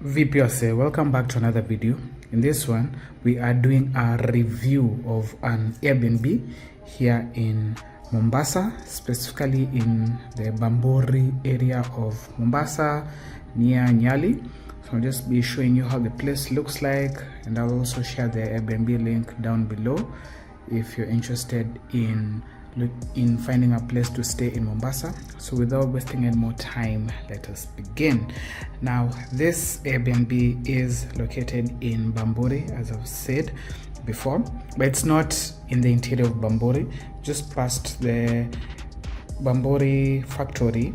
VPOC, welcome back to another video. In this one, we are doing a review of an Airbnb here in Mombasa, specifically in the Bamburi area of Mombasa near Nyali. So I'll just be showing you how the place looks like, and I'll also share the Airbnb link down below if you're interested in finding a place to stay in Mombasa. So without wasting any more time, let us begin. Now, this Airbnb is located in Bamburi, as I've said before, but it's not in the interior of Bamburi. Just past the Bamburi factory,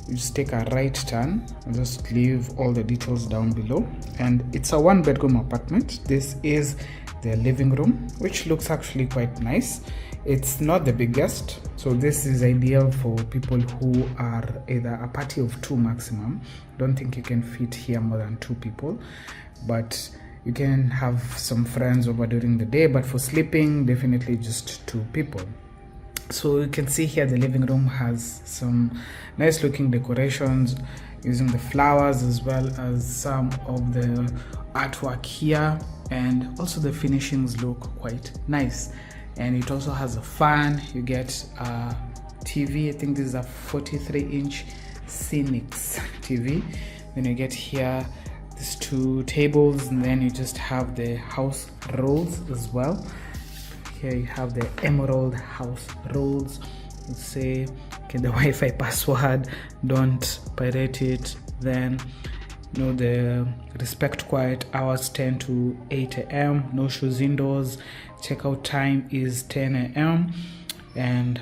you just take a right turn. I'll just leave all the details down below, and it's a 1-bedroom apartment. This is the living room, which looks actually quite nice. It's not the biggest, so this is ideal for people who are either a party of 2 maximum. Don't think you can fit here more than 2 people, but you can have some friends over during the day, but for sleeping, definitely just 2 people. So you can see here the living room has some nice looking decorations using the flowers, as well as some of the artwork here, and also the finishings look quite nice. And it also has a fan. You get a TV. I think this is a 43-inch Cinix TV. Then you get here these 2 tables, and then you just have the house rules as well. Here you have the emerald house rules. Let's say, okay, the Wi-Fi password, don't pirate it. Then the respect quiet hours 10 to 8 a.m. no shoes indoors. Checkout time is 10 a.m. And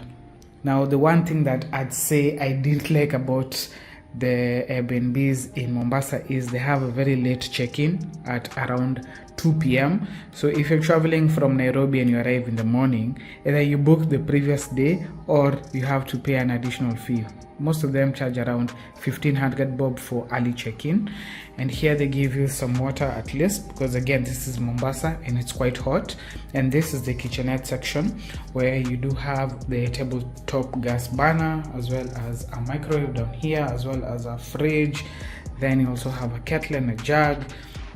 now the one thing that I'd say I didn't like about the Airbnbs in Mombasa is they have a very late check-in at around 2 p.m. So if you're traveling from Nairobi and you arrive in the morning, either you book the previous day or you have to pay an additional fee. Most of them charge around 1500 bob for early check-in, and here they give you some water at least, because again this is Mombasa and it's quite hot. And this is the kitchenette section, where you do have the tabletop gas burner, as well as a microwave down here, as well as a fridge. Then you also have a kettle and a jug.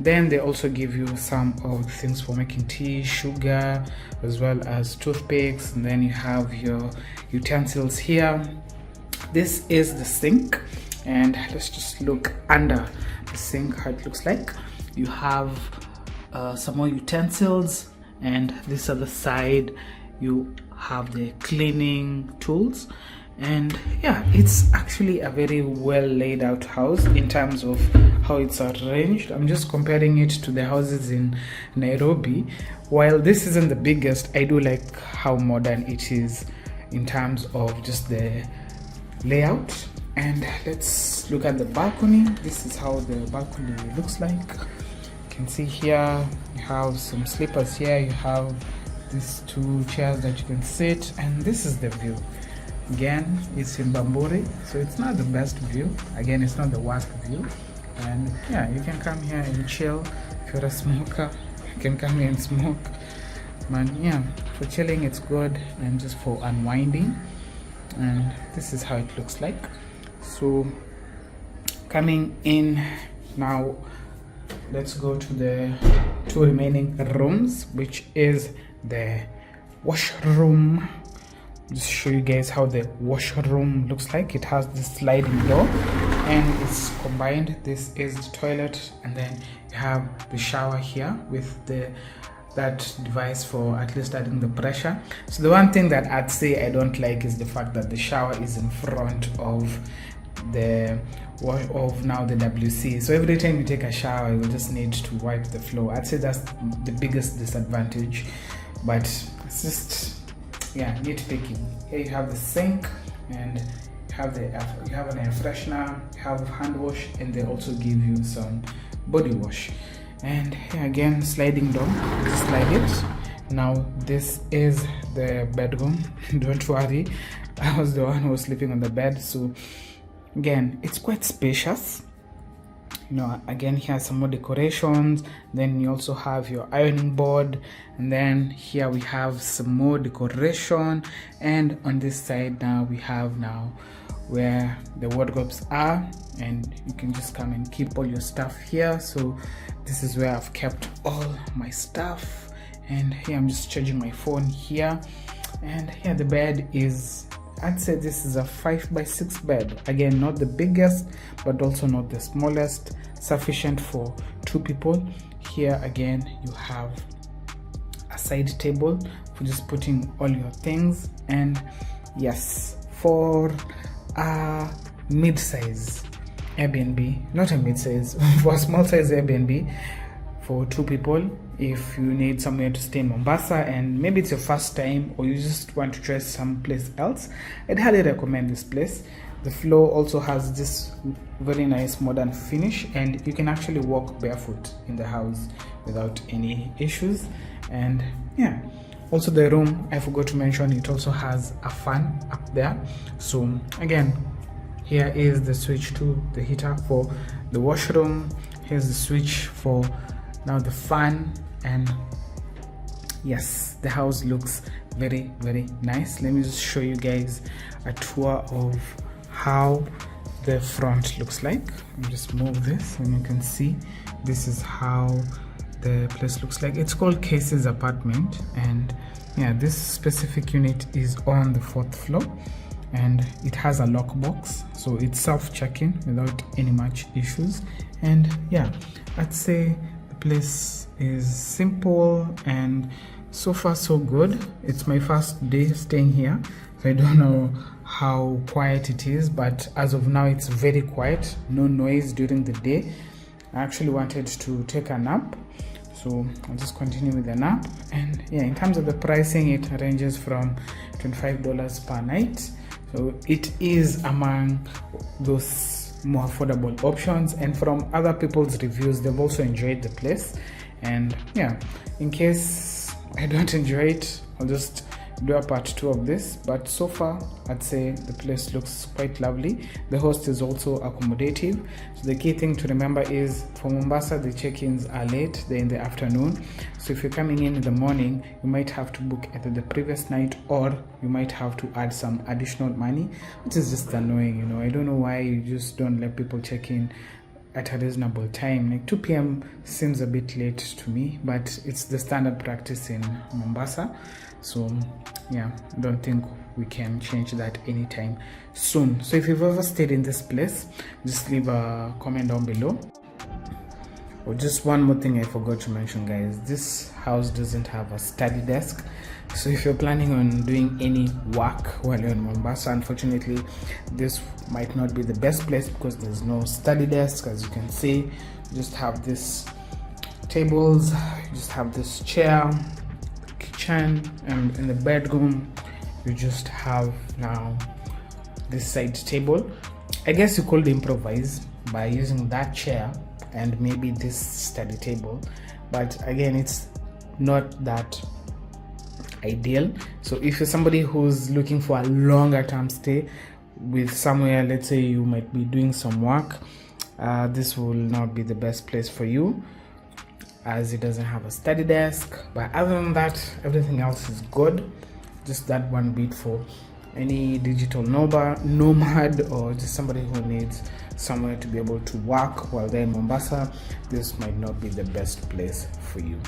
Then they also give you some of the things for making tea, sugar, as well as toothpicks. And then you have your utensils here. This is the sink, and let's just look under the sink how it looks like. You have some more utensils, and this other side you have the cleaning tools. And yeah, it's actually a very well laid out house in terms of how it's arranged. I'm just comparing it to the houses in Nairobi. While this isn't the biggest, I do like how modern it is in terms of just the layout. And let's look at the balcony. This is how the balcony looks like. You can see here you have some slippers. Here you have these 2 chairs that you can sit, and this is the view. Again, it's in Bamburi, so it's not the best view. Again, it's not the worst view. And yeah, you can come here and chill. If you're a smoker, you can come here and smoke. Man, yeah, for chilling it's good, and just for unwinding. And this is how it looks like. So coming in now, let's go to the 2 remaining rooms, which is the washroom. Just show you guys how the washroom looks like. It has this sliding door, and it's combined. This is the toilet, and then you have the shower here with that device for at least adding the pressure. So the one thing that I'd say I don't like is the fact that the shower is in front of the WC. So every time you take a shower, you just need to wipe the floor. I'd say that's the biggest disadvantage, but it's just, yeah, nitpicking. Here you have the sink, and you have an air freshener, you have hand wash, and they also give you some body wash. And here again, sliding door, just slide it. Now this is the bedroom. Don't worry, I was the one who was sleeping on the bed. So again, it's quite spacious. you know, again here some more decorations. Then you also have your ironing board, and then here we have some more decoration. And on this side now we have now where the wardrobes are, and you can just come and keep all your stuff here. So this is where I've kept all my stuff, and here I'm just charging my phone here. And here the bed is, I'd say this is a 5x6 bed. Again, not the biggest, but also not the smallest, sufficient for 2 people. Here again, you have a side table for just putting all your things. And yes, for a mid-size Airbnb, not a mid-size, for a small-size Airbnb for 2 people, if you need somewhere to stay in Mombasa and maybe it's your first time, or you just want to try someplace else, I'd highly recommend this place. The floor also has this very nice modern finish, and you can actually walk barefoot in the house without any issues. And yeah, also the room, I forgot to mention, it also has a fan up there. So again, here is the switch to the heater for the washroom. Here's the switch for now the fan. And yes, the house looks very nice. Let me just show you guys a tour of how the front looks like. Let me just move this and you can see this is how the place looks like. It's called KShs apartment, and yeah, this specific unit is on the 4th floor, and it has a lockbox, so it's self-check-in without any much issues. And yeah, I'd say the place is simple and so far so good. It's my first day staying here, so I don't know how quiet it is, but as of now it's very quiet, no noise during the day. I actually wanted to take a nap, so I'll just continue with the nap. And yeah, in terms of the pricing, it ranges from $25 per night, so it is among those more affordable options. And from other people's reviews, they've also enjoyed the place. And yeah, in case I don't enjoy it, I'll just do a part 2 of this. But so far I'd say the place looks quite lovely. The host is also accommodative. So the key thing to remember is for Mombasa, the check-ins are late, they're in the afternoon. So if you're coming in the morning, you might have to book either the previous night, or you might have to add some additional money, which is just annoying, you know. I don't know why you just don't let people check in at a reasonable time. Like 2 p.m. seems a bit late to me, but it's the standard practice in Mombasa. So yeah, I don't think we can change that anytime soon. So if you've ever stayed in this place, just leave a comment down below. Oh, just one more thing I forgot to mention, guys. This house doesn't have a study desk. So if you're planning on doing any work while you're in Mombasa, unfortunately this might not be the best place, because there's no study desk. As you can see, you just have this tables, you just have this chair, kitchen, and in the bedroom you just have now this side table. I guess you could improvise by using that chair and maybe this study table, but again, it's not that ideal. So if you're somebody who's looking for a longer term stay with somewhere, let's say you might be doing some work, this will not be the best place for you, as it doesn't have a study desk. But other than that, everything else is good. Just that one bit for any digital nomad, or just somebody who needs somewhere to be able to work while they're in Mombasa, this might not be the best place for you.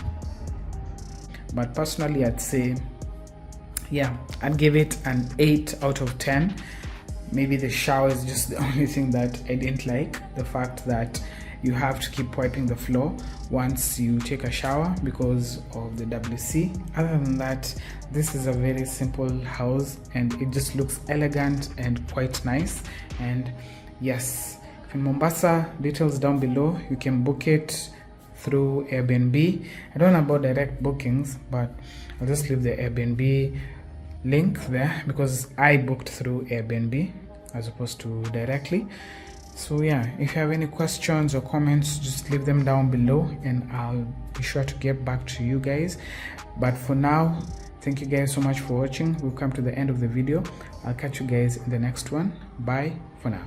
But personally, I'd say, yeah, I'd give it an 8 out of 10. Maybe the shower is just the only thing that I didn't like. The fact that you have to keep wiping the floor once you take a shower because of the WC. Other than that, this is a very simple house, and it just looks elegant and quite nice. And yes, in Mombasa, details down below. You can book it through Airbnb. I don't know about direct bookings, but I'll just leave the Airbnb link there, because I booked through Airbnb as opposed to directly. So yeah, if you have any questions or comments, just leave them down below and I'll be sure to get back to you guys. But for now, thank you guys so much for watching. We've come to the end of the video. I'll catch you guys in the next one. Bye for now.